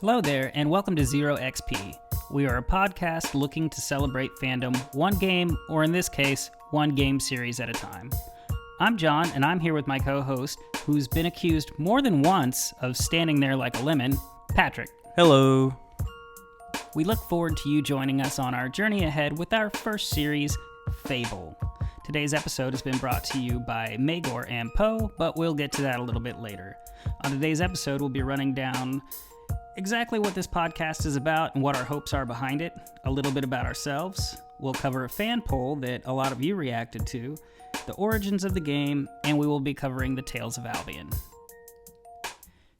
Hello there, and welcome to ZeroXP. We are a podcast looking to celebrate fandom one game, or in this case, one game series at a time. I'm John, and I'm here with my co-host, who's been accused more than once of standing there like a lemon, Patrick. Hello. We look forward to you joining us on our journey ahead with our first series, Fable. Today's episode has been brought to you by Magor and Poe, but we'll get to that a little bit later. On today's episode, we'll be running down exactly what this podcast is about and what our hopes are behind it, a little bit about ourselves. We'll cover a fan poll that a lot of you reacted to, the origins of the game, and we will be covering the Tales of Albion.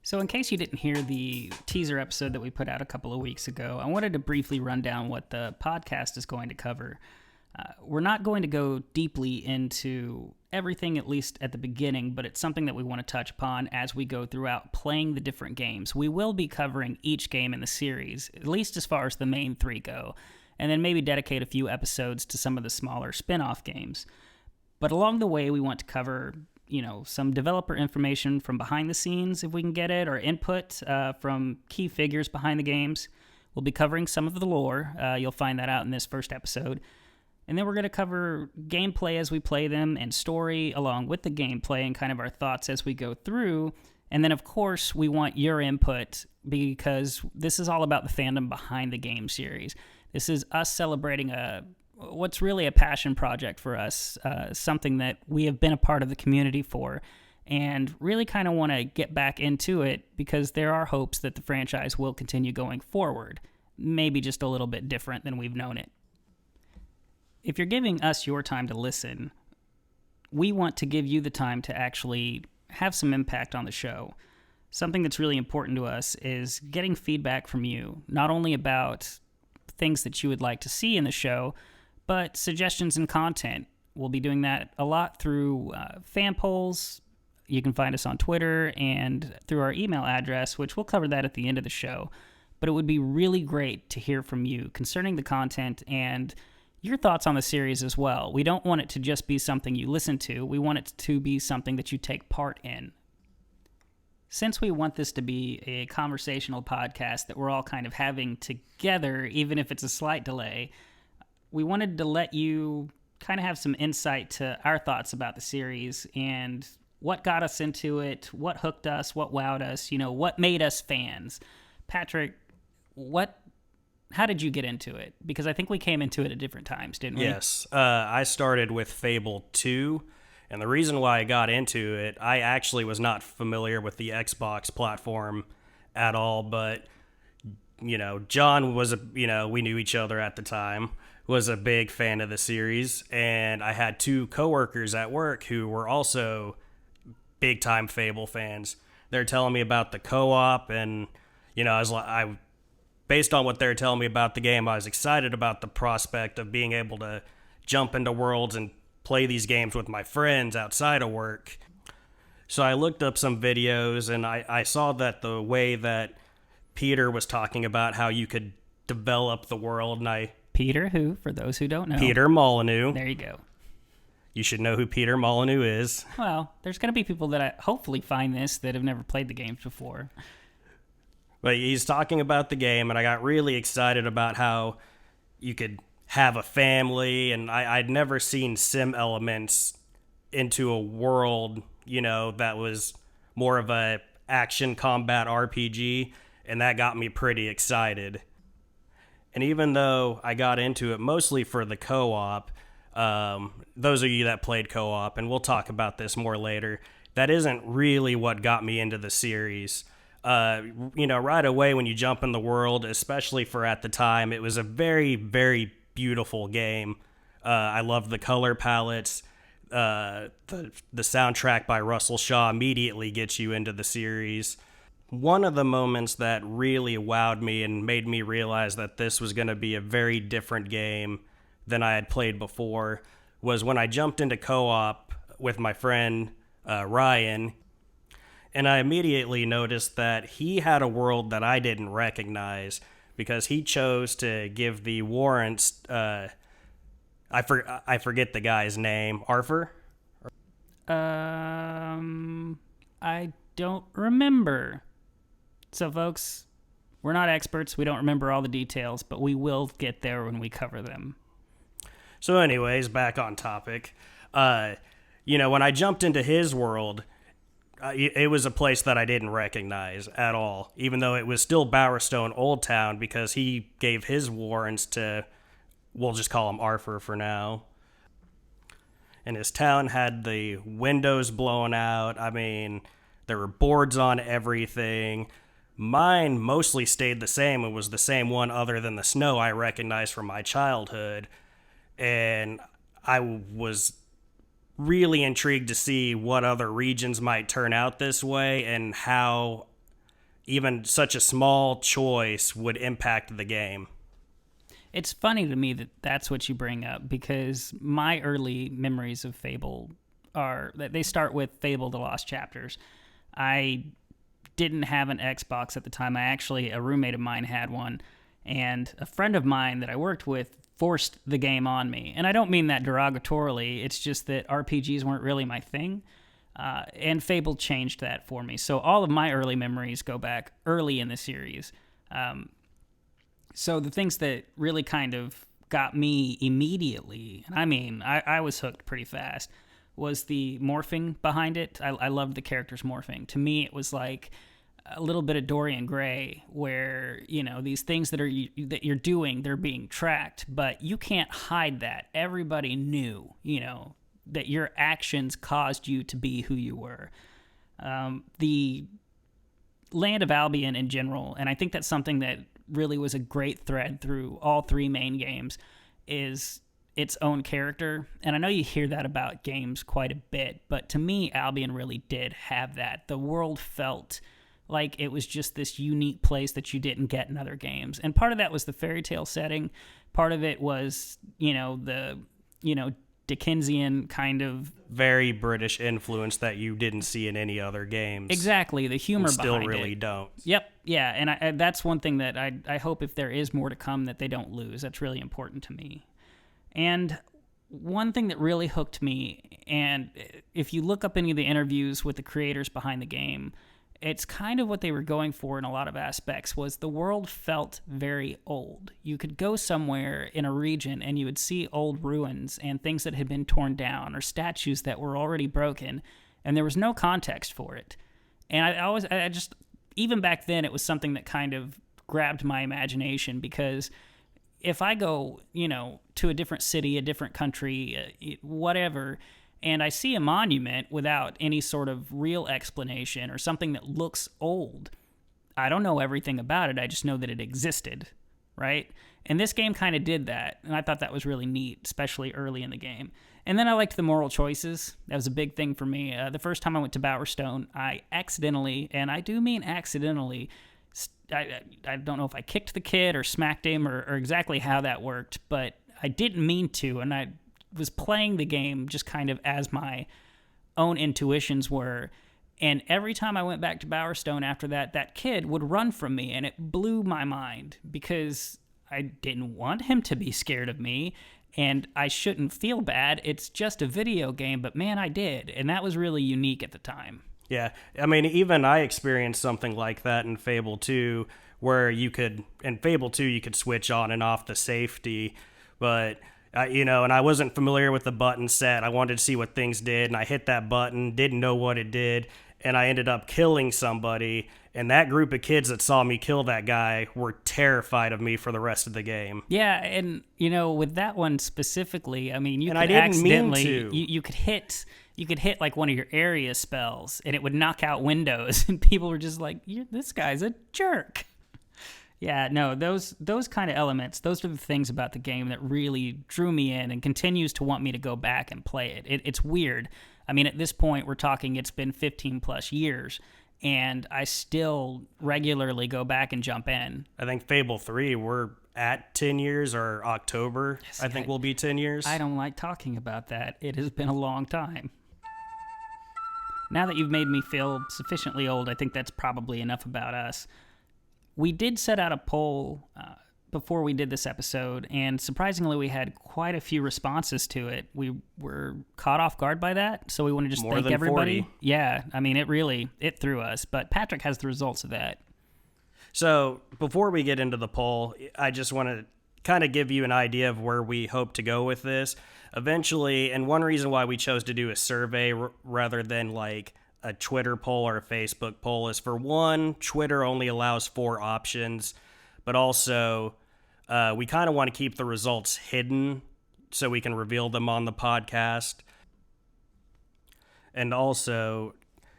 So in case you didn't hear the teaser episode that we put out a couple of weeks ago, I wanted to briefly run down what the podcast is going to cover. We're not going to go deeply into everything, at least at the beginning, but it's something that we want to touch upon as we go throughout playing the different games. We will be covering each game in the series, at least as far as the main three go, and then maybe dedicate a few episodes to some of the smaller spin-off games. But along the way, we want to cover, some developer information from behind the scenes, if we can get it, or input from key figures behind the games. We'll be covering some of the lore. You'll find that out in this first episode. And then we're going to cover gameplay as we play them and story along with the gameplay and kind of our thoughts as we go through. And then, of course, we want your input because this is all about the fandom behind the game series. This is us celebrating what's really a passion project for us, something that we have been a part of the community for, and really kind of want to get back into it because there are hopes that the franchise will continue going forward, maybe just a little bit different than we've known it. If you're giving us your time to listen, we want to give you the time to actually have some impact on the show. Something that's really important to us is getting feedback from you, not only about things that you would like to see in the show, but suggestions and content. We'll be doing that a lot through fan polls. You can find us on Twitter and through our email address, which we'll cover that at the end of the show. But it would be really great to hear from you concerning the content and your thoughts on the series as well. We don't want it to just be something you listen to. We want it to be something that you take part in. Since we want this to be a conversational podcast that we're all kind of having together, even if it's a slight delay, we wanted to let you kind of have some insight to our thoughts about the series and what got us into it, what hooked us, what wowed us, what made us fans. Patrick, how did you get into it? Because I think we came into it at different times, didn't we? Yes. I started with Fable 2, and the reason why I got into it, I actually was not familiar with the Xbox platform at all, but, John was, we knew each other at the time, was a big fan of the series, and I had two coworkers at work who were also big-time Fable fans. They're telling me about the co-op, and, based on what they were telling me about the game, I was excited about the prospect of being able to jump into worlds and play these games with my friends outside of work. So I looked up some videos, and I saw that the way that Peter was talking about how you could develop the world, and Peter who, for those who don't know? Peter Molyneux. There you go. You should know who Peter Molyneux is. Well, there's going to be people that hopefully find this that have never played the games before. But he's talking about the game, and I got really excited about how you could have a family, and I'd never seen sim elements into a world, that was more of a action combat RPG, and that got me pretty excited. And even though I got into it mostly for the co-op, those of you that played co-op, and we'll talk about this more later, that isn't really what got me into the series. Right away when you jump in the world, especially for at the time, it was a very, very beautiful game. I loved the color palettes. The soundtrack by Russell Shaw immediately gets you into the series. One of the moments that really wowed me and made me realize that this was going to be a very different game than I had played before was when I jumped into co-op with my friend Ryan. And I immediately noticed that he had a world that I didn't recognize because he chose to give the warrants. I forget the guy's name. Arthur? I don't remember. So, folks, We're not experts. We don't remember all the details, but we will get there when we cover them. So anyways, back on topic. When I jumped into his world, it was a place that I didn't recognize at all, even though it was still Bowerstone Old Town, because he gave his warrants to, we'll just call him Arthur for now. And his town had the windows blown out. I mean, there were boards on everything. Mine mostly stayed the same. It was the same one other than the snow I recognized from my childhood. And I was really intrigued to see what other regions might turn out this way and how even such a small choice would impact the game. It's funny to me that that's what you bring up, because my early memories of Fable they start with Fable: The Lost Chapters. I didn't have an Xbox at the time. A roommate of mine had one, and a friend of mine that I worked with forced the game on me. And I don't mean that derogatorily. It's just that RPGs weren't really my thing. And Fable changed that for me. So all of my early memories go back early in the series. So the things that really kind of got me immediately, and I mean, I was hooked pretty fast, was the morphing behind it. I loved the characters morphing. To me, it was like a little bit of Dorian Gray, where, these things that you're doing, they're being tracked, but you can't hide that. Everybody knew, that your actions caused you to be who you were. The Land of Albion in general, and I think that's something that really was a great thread through all three main games, is its own character. And I know you hear that about games quite a bit, but to me, Albion really did have that. The world felt like it was just this unique place that you didn't get in other games. And part of that was the fairy tale setting. Part of it was, the Dickensian kind of... very British influence that you didn't see in any other games. Exactly, the humor behind it. Still really don't. Yep, yeah, and that's one thing that I hope, if there is more to come, that they don't lose. That's really important to me. And one thing that really hooked me, and if you look up any of the interviews with the creators behind the game, it's kind of what they were going for in a lot of aspects, was the world felt very old. You could go somewhere in a region and you would see old ruins and things that had been torn down, or statues that were already broken, and there was no context for it. And I just, even back then, it was something that kind of grabbed my imagination, because if I go, to a different city, a different country, whatever, and I see a monument without any sort of real explanation, or something that looks old, I don't know everything about it. I just know that it existed, right? And this game kind of did that, and I thought that was really neat, especially early in the game. And then I liked the moral choices. That was a big thing for me. The first time I went to Bowerstone, I accidentally, and I do mean accidentally, I don't know if I kicked the kid or smacked him or exactly how that worked, but I didn't mean to, and I was playing the game just kind of as my own intuitions were. And every time I went back to Bowerstone after that, that kid would run from me, and it blew my mind, because I didn't want him to be scared of me, and I shouldn't feel bad. It's just a video game, but man, I did. And that was really unique at the time. Yeah, I mean, even I experienced something like that in Fable 2, where in Fable 2, you could switch on and off the safety, but... and I wasn't familiar with the button set. I wanted to see what things did, and I hit that button, didn't know what it did, and I ended up killing somebody, and that group of kids that saw me kill that guy were terrified of me for the rest of the game. Yeah, and, with that one specifically, I mean, you and could I didn't accidentally... mean to. You could hit, like, one of your area spells, and it would knock out windows, and people were just like, this guy's a jerk. Yeah, no, those kind of elements, those are the things about the game that really drew me in and continues to want me to go back and play it. It's weird. I mean, at this point, we're talking it's been 15 plus years, and I still regularly go back and jump in. I think Fable 3, we're at 10 years, or October, yes, I think will be 10 years. I don't like talking about that. It has been a long time. Now that you've made me feel sufficiently old, I think that's probably enough about us. We did set out a poll before we did this episode, and surprisingly, we had quite a few responses to it. We were caught off guard by that, so we want to just thank everybody. 40. Yeah, I mean, it threw us, but Patrick has the results of that. So before we get into the poll, I just want to kind of give you an idea of where we hope to go with this. Eventually, and one reason why we chose to do a survey rather than like a Twitter poll or a Facebook poll is, for one, Twitter only allows 4 options, but also we kind of want to keep the results hidden so we can reveal them on the podcast. And also,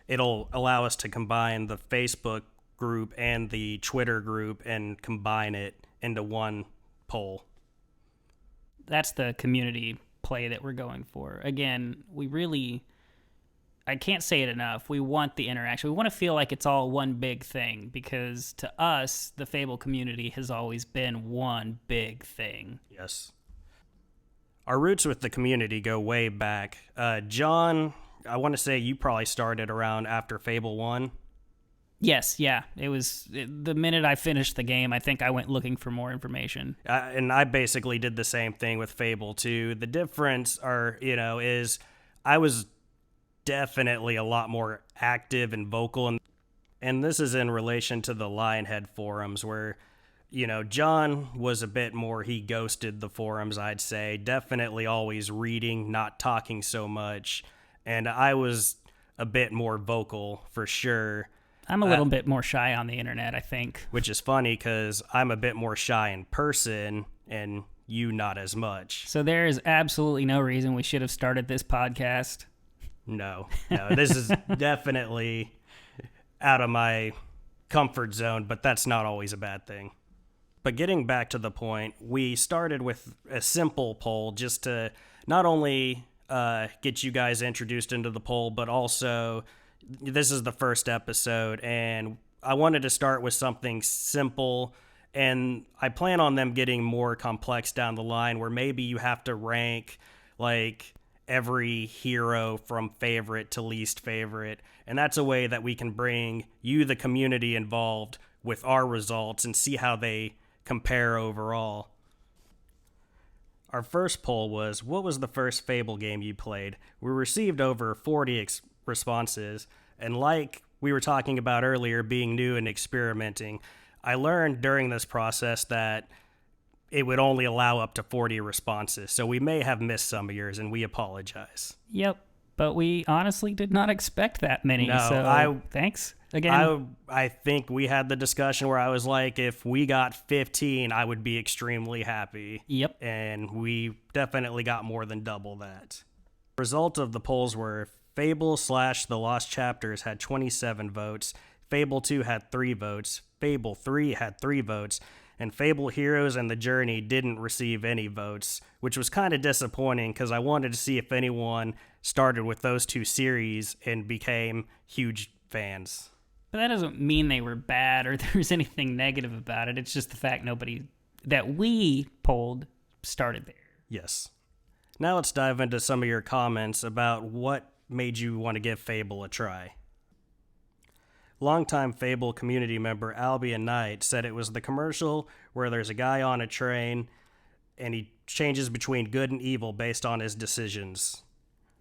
it'll allow us to combine the Facebook group and the Twitter group and combine it into one poll. That's the community play that we're going for. Again, I can't say it enough. We want the interaction. We want to feel like it's all one big thing, because to us, the Fable community has always been one big thing. Yes. Our roots with the community go way back. John, I want to say you probably started around after Fable 1. Yes, yeah. It was the minute I finished the game, I think I went looking for more information. And I basically did the same thing with Fable 2. The difference is I was definitely a lot more active and vocal. And this is in relation to the Lionhead forums where, John was a bit more, he ghosted the forums, I'd say. Definitely always reading, not talking so much. And I was a bit more vocal for sure. I'm a little bit more shy on the internet, I think. Which is funny because I'm a bit more shy in person and you not as much. So there is absolutely no reason we should have started this podcast. No, this is definitely out of my comfort zone, but that's not always a bad thing. But getting back to the point, we started with a simple poll just to not only get you guys introduced into the poll, but also this is the first episode, and I wanted to start with something simple, and I plan on them getting more complex down the line, where maybe you have to rank like every hero from favorite to least favorite, and that's a way that we can bring you, the community, involved with our results and see how they compare overall. Our first poll was, what was the first Fable game you played? We received over 40 responses, and like we were talking about earlier, being new and experimenting, I learned during this process that it would only allow up to 40 responses, so we may have missed some of yours, and we apologize. Yep, but we honestly did not expect that many, thanks again. I think we had the discussion where I was like, if we got 15, I would be extremely happy. Yep. And we definitely got more than double that. Result of the polls were Fable / The Lost Chapters had 27 votes, Fable 2 had 3 votes, Fable 3 had 3 votes, and Fable Heroes and the Journey didn't receive any votes, which was kind of disappointing because I wanted to see if anyone started with those two series and became huge fans. But that doesn't mean they were bad or there's anything negative about it. It's just the fact nobody that we polled started there. Yes. Now let's dive into some of your comments about what made you want to give Fable a try. Longtime Fable community member Albion Knight said it was the commercial where there's a guy on a train and he changes between good and evil based on his decisions.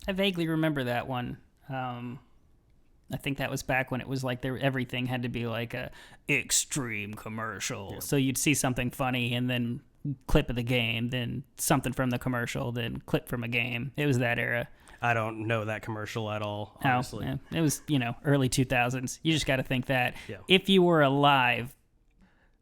I vaguely remember that one. I think that was back when it was like everything had to be like a extreme commercial. Yep. So you'd see something funny and then clip of the game, then something from the commercial, then clip from a game. It was that era. I don't know that commercial at all, honestly. Oh, yeah. It was, early 2000s. You just got to think that. Yeah. If you were alive.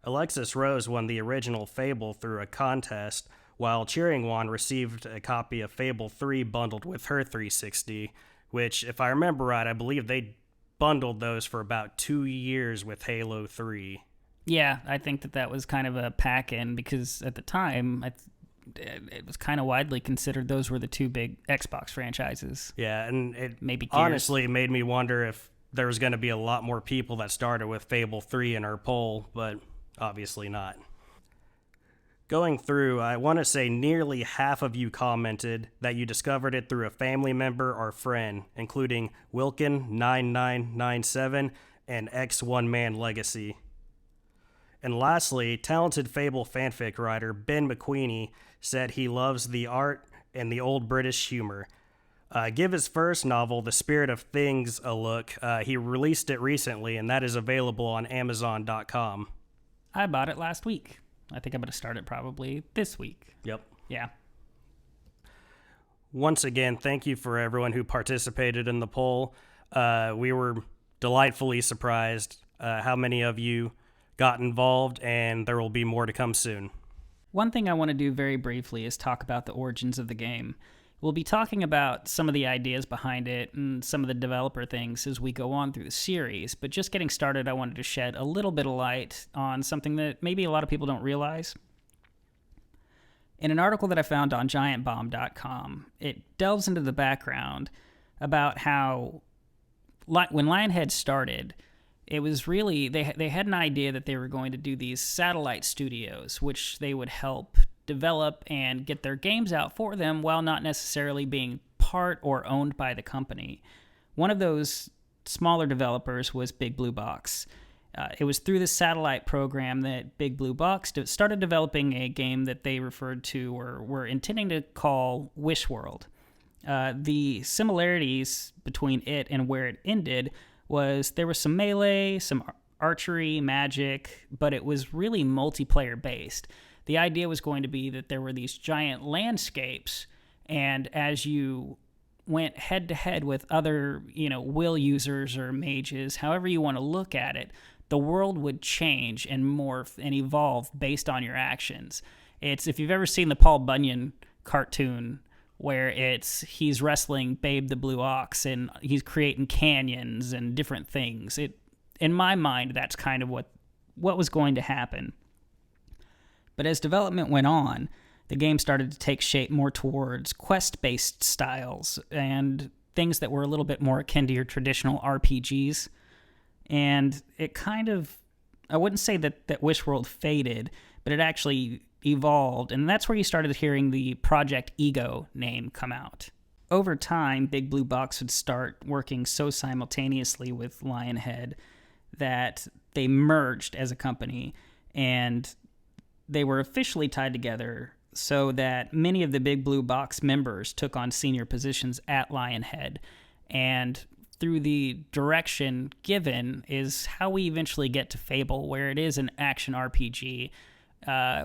Alexis Rose won the original Fable through a contest, while Cheering One received a copy of Fable 3 bundled with her 360, which, if I remember right, I believe they bundled those for about 2 years with Halo 3. Yeah, I think that was kind of a pack-in, because at the time, it was kind of widely considered those were the two big Xbox franchises. Yeah, and it maybe honestly made me wonder if there was going to be a lot more people that started with Fable 3 in our poll, but obviously not. Going through, I want to say nearly half of you commented that you discovered it through a family member or friend, including Wilkin9997 and X1Man Legacy. And lastly, talented Fable fanfic writer Ben McQueenie said he loves the art and the old British humor. Give his first novel, The Spirit of Things, a look. He released it recently, and that is available on Amazon.com. I bought it last week. I think I'm going to start it probably this week. Yep. Yeah. Once again, thank you for everyone who participated in the poll. We were delightfully surprised how many of you got involved, and there will be more to come soon. One thing I want to do very briefly is talk about the origins of the game. We'll be talking about some of the ideas behind it and some of the developer things as we go on through the series, but just getting started, I wanted to shed a little bit of light on something that maybe a lot of people don't realize. In an article that I found on giantbomb.com, it delves into the background about how when Lionhead started, it was really, they had an idea that they were going to do these satellite studios, which they would help develop and get their games out for them while not necessarily being part or owned by the company. One of those smaller developers was Big Blue Box. It was through this satellite program that Big Blue Box started developing a game that they referred to or were intending to call Wish World. The similarities between it and where it ended was there was some melee, some archery, magic, but it was really multiplayer based. The idea was going to be that there were these giant landscapes, and as you went head to head with other, will users or mages, however you want to look at it, the world would change and morph and evolve based on your actions. It's, if you've ever seen the Paul Bunyan cartoon where he's wrestling Babe the Blue Ox and he's creating canyons and different things. In my mind, that's kind of what was going to happen. But as development went on, the game started to take shape more towards quest-based styles and things that were a little bit more akin to your traditional RPGs. And it kind of, I wouldn't say that Wish World faded, but it actually evolved, and that's where you started hearing the Project Ego name come out. Over time, Big Blue Box would start working so simultaneously with Lionhead that they merged as a company, and they were officially tied together so that many of the Big Blue Box members took on senior positions at Lionhead, and through the direction given is how we eventually get to Fable, where it is an action RPG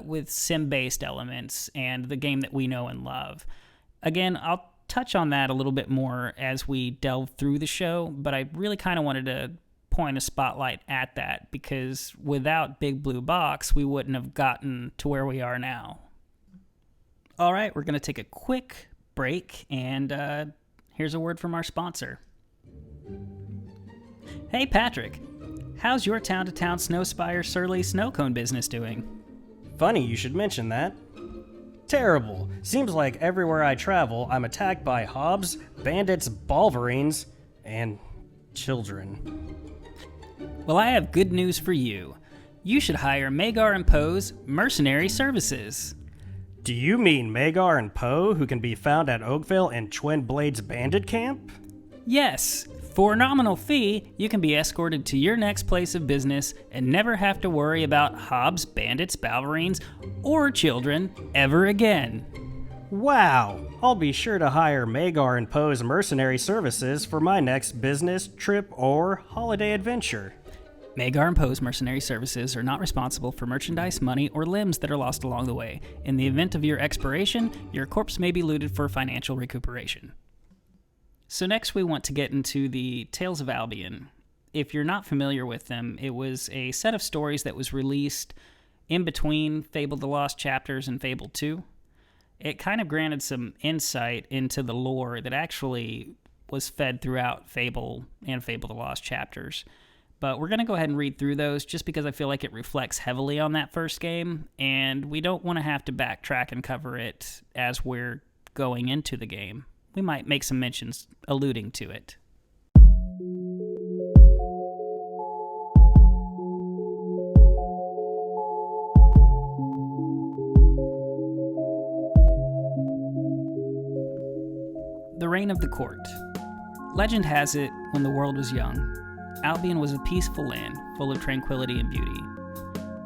with sim-based elements and the game that we know and love. Again, I'll touch on that a little bit more as we delve through the show, but I really kind of wanted to point a spotlight at that because without Big Blue Box, we wouldn't have gotten to where we are now. All right, we're going to take a quick break, and here's a word from our sponsor. Hey, Patrick, how's your town-to-town Snowspire Surly snow cone business doing? Funny you should mention that. Terrible. Seems like everywhere I travel, I'm attacked by hobs, bandits, balverines, and children. Well, I have good news for you. You should hire Magar and Poe's Mercenary Services. Do you mean Magar and Poe, who can be found at Oakville and Twin Blades Bandit Camp? Yes. For a nominal fee, you can be escorted to your next place of business and never have to worry about hobs, bandits, balverines, or children ever again. Wow! I'll be sure to hire Magar and Poe's Mercenary Services for my next business, trip, or holiday adventure. Magar and Poe's Mercenary Services are not responsible for merchandise, money, or limbs that are lost along the way. In the event of your expiration, your corpse may be looted for financial recuperation. So next we want to get into the Tales of Albion. If you're not familiar with them, it was a set of stories that was released in between Fable the Lost Chapters and Fable 2. It kind of granted some insight into the lore that actually was fed throughout Fable and Fable the Lost Chapters. But we're going to go ahead and read through those just because I feel like it reflects heavily on that first game, and we don't want to have to backtrack and cover it as we're going into the game. We might make some mentions alluding to it. The Reign of the Court. Legend has it, when the world was young, Albion was a peaceful land, full of tranquility and beauty.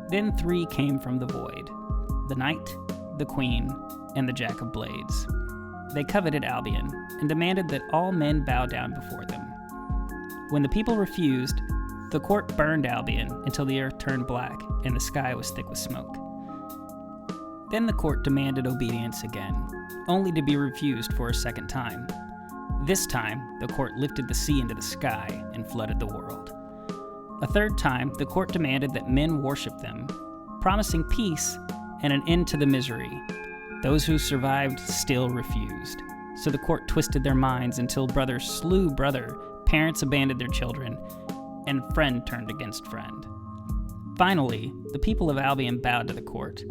Then three came from the void: the Knight, the Queen, and the Jack of Blades. They coveted Albion, and demanded that all men bow down before them. When the people refused, The court burned Albion until the earth turned black and the sky was thick with smoke. Then the court demanded obedience again, only to be refused for a second time. This time, the court lifted the sea into the sky and flooded the world. A third time, the court demanded that men worship them, promising peace and an end to the misery. Those who survived still refused, so the court twisted their minds until brother slew brother, parents abandoned their children, and friend turned against friend. Finally, the people of Albion bowed to the court,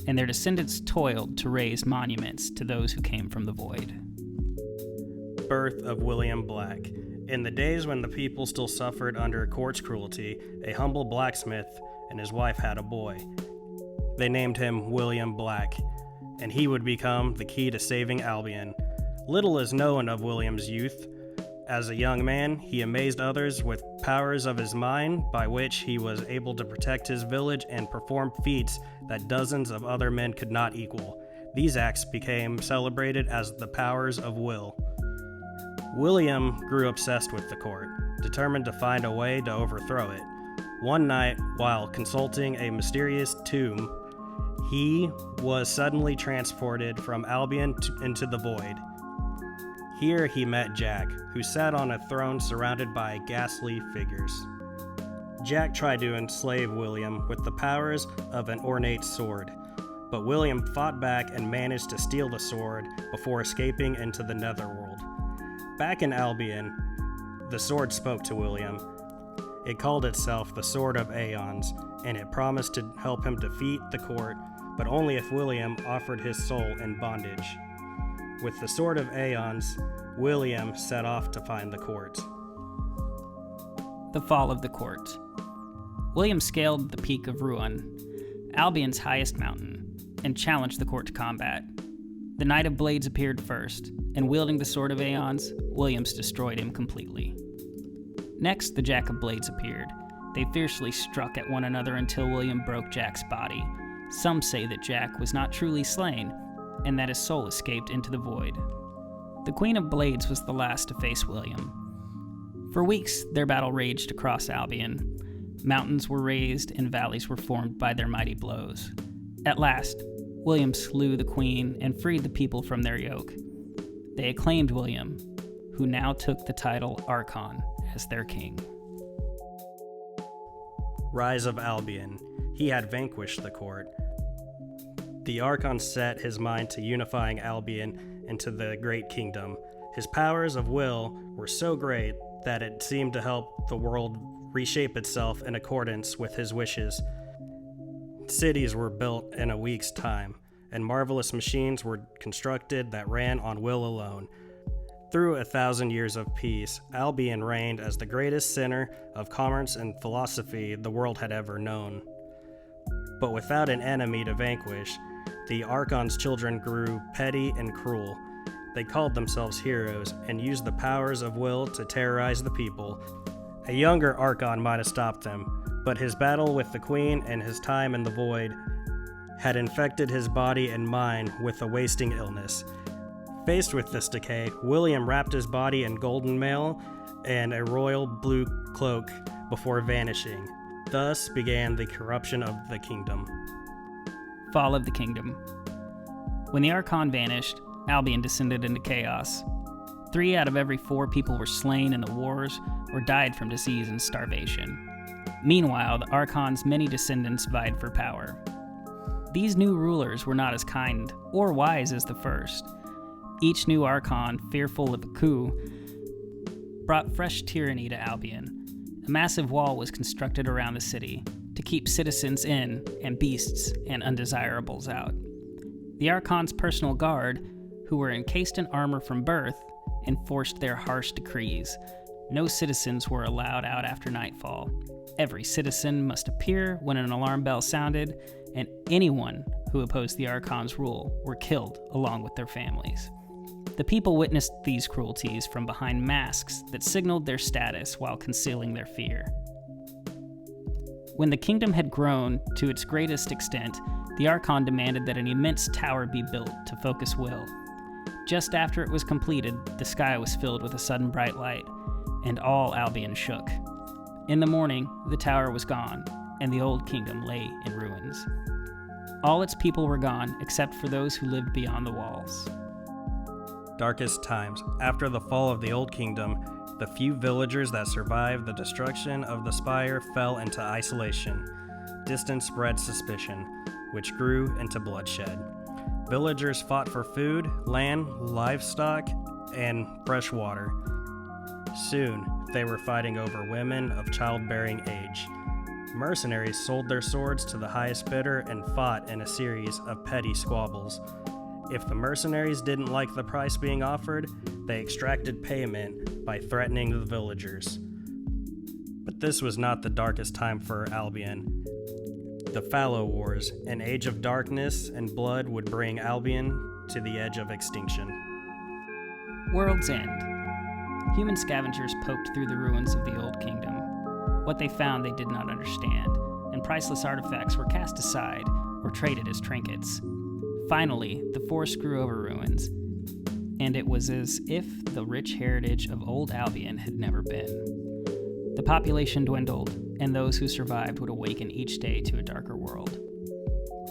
and their descendants toiled to raise monuments to those who came from the void. Birth of William Black. In the days when the people still suffered under court's cruelty, a humble blacksmith and his wife had a boy. They named him William Black, and he would become the key to saving Albion. Little is known of William's youth. As a young man, he amazed others with powers of his mind by which he was able to protect his village and perform feats that dozens of other men could not equal. These acts became celebrated as the powers of will. William grew obsessed with the court, determined to find a way to overthrow it. One night, while consulting a mysterious tomb, he was suddenly transported from Albion into the void. Here he met Jack, who sat on a throne surrounded by ghastly figures. Jack tried to enslave William with the powers of an ornate sword, but William fought back and managed to steal the sword before escaping into the netherworld. Back in Albion, the sword spoke to William. It called itself the Sword of Aeons, and it promised to help him defeat the court, but only if William offered his soul in bondage. With the Sword of Aeons, William set off to find the court. The fall of the court. William scaled the peak of Ruan, Albion's highest mountain, and challenged the court to combat. The Knight of Blades appeared first, and wielding the Sword of Aeons, Williams destroyed him completely. Next, the Jack of Blades appeared. They fiercely struck at one another until William broke Jack's body. Some say that Jack was not truly slain, and that his soul escaped into the void. The Queen of Blades was the last to face William. For weeks, their battle raged across Albion. Mountains were raised and valleys were formed by their mighty blows. At last, William slew the queen and freed the people from their yoke. They acclaimed William, who now took the title Archon, as their king. Rise of Albion. He had vanquished the court. The Archon set his mind to unifying Albion into the great kingdom. His powers of will were so great that it seemed to help the world reshape itself in accordance with his wishes. Cities were built in a week's time, and marvelous machines were constructed that ran on will alone. Through 1,000 years of peace, Albion reigned as the greatest center of commerce and philosophy the world had ever known. But without an enemy to vanquish, the Archon's children grew petty and cruel. They called themselves heroes and used the powers of will to terrorize the people. A younger Archon might have stopped them, but his battle with the Queen and his time in the void had infected his body and mind with a wasting illness. Faced with this decay, William wrapped his body in golden mail and a royal blue cloak before vanishing. Thus began the corruption of the kingdom. Fall of the kingdom. When the Archon vanished, Albion descended into chaos. 3 out of every 4 people were slain in the wars or died from disease and starvation. Meanwhile, the Archon's many descendants vied for power. These new rulers were not as kind or wise as the first. Each new Archon, fearful of a coup, brought fresh tyranny to Albion. A massive wall was constructed around the city to keep citizens in and beasts and undesirables out. The Archon's personal guard, who were encased in armor from birth, enforced their harsh decrees. No citizens were allowed out after nightfall. Every citizen must appear when an alarm bell sounded, and anyone who opposed the Archon's rule were killed along with their families. The people witnessed these cruelties from behind masks that signaled their status while concealing their fear. When the kingdom had grown to its greatest extent, the Archon demanded that an immense tower be built to focus will. Just after it was completed, the sky was filled with a sudden bright light, and all Albion shook. In the morning, the tower was gone, and the old kingdom lay in ruins. All its people were gone, except for those who lived beyond the walls. Darkest times. After the fall of the Old Kingdom, the few villagers that survived the destruction of the Spire fell into isolation. Distance bred suspicion, which grew into bloodshed. Villagers fought for food, land, livestock, and fresh water. Soon, they were fighting over women of childbearing age. Mercenaries sold their swords to the highest bidder and fought in a series of petty squabbles. If the mercenaries didn't like the price being offered, they extracted payment by threatening the villagers. But this was not the darkest time for Albion. The Fallow Wars, an age of darkness and blood, would bring Albion to the edge of extinction. World's End. Human scavengers poked through the ruins of the Old Kingdom. What they found they did not understand, and priceless artifacts were cast aside or traded as trinkets. Finally, the forest grew over ruins, and it was as if the rich heritage of old Albion had never been. The population dwindled, and those who survived would awaken each day to a darker world.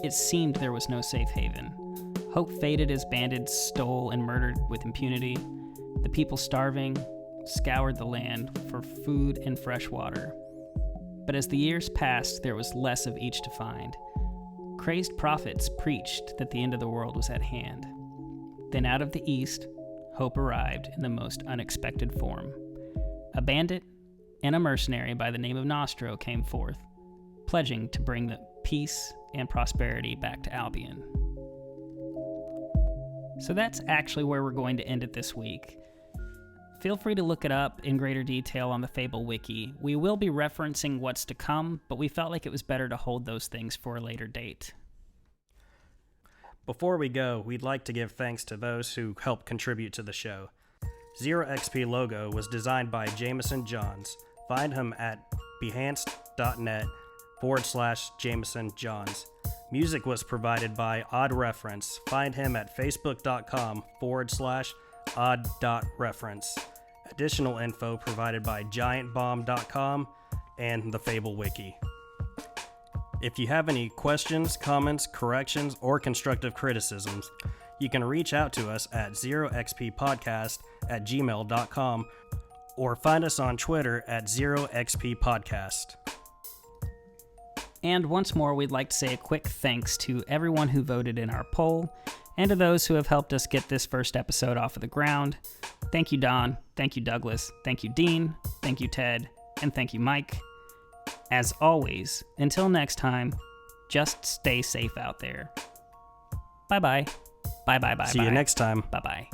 It seemed there was no safe haven. Hope faded as bandits stole and murdered with impunity. The people starving scoured the land for food and fresh water. But as the years passed, there was less of each to find. Crazed prophets preached that the end of the world was at hand. Then out of the east, hope arrived in the most unexpected form. A bandit and a mercenary by the name of Nostro came forth, pledging to bring the peace and prosperity back to Albion. So that's actually where we're going to end it this week. Feel free to look it up in greater detail on the Fable wiki. We will be referencing what's to come, but we felt like it was better to hold those things for a later date. Before we go, we'd like to give thanks to those who helped contribute to the show. ZeroXP logo was designed by Jameson Johns. Find him at behance.net/Jameson Johns. Music was provided by Odd Reference. Find him at facebook.com/odd.reference. Additional info provided by giantbomb.com and the Fable wiki. If you have any questions, comments, corrections, or constructive criticisms, you can reach out to us at zeroxppodcast@gmail.com or find us on Twitter at ZeroXPPodcast. And once more, we'd like to say a quick thanks to everyone who voted in our poll and to those who have helped us get this first episode off of the ground. Thank you, Don. Thank you, Douglas. Thank you, Dean. Thank you, Ted. And thank you, Mike. As always, until next time, just stay safe out there. Bye-bye. Bye-bye-bye. See you next time. Bye-bye.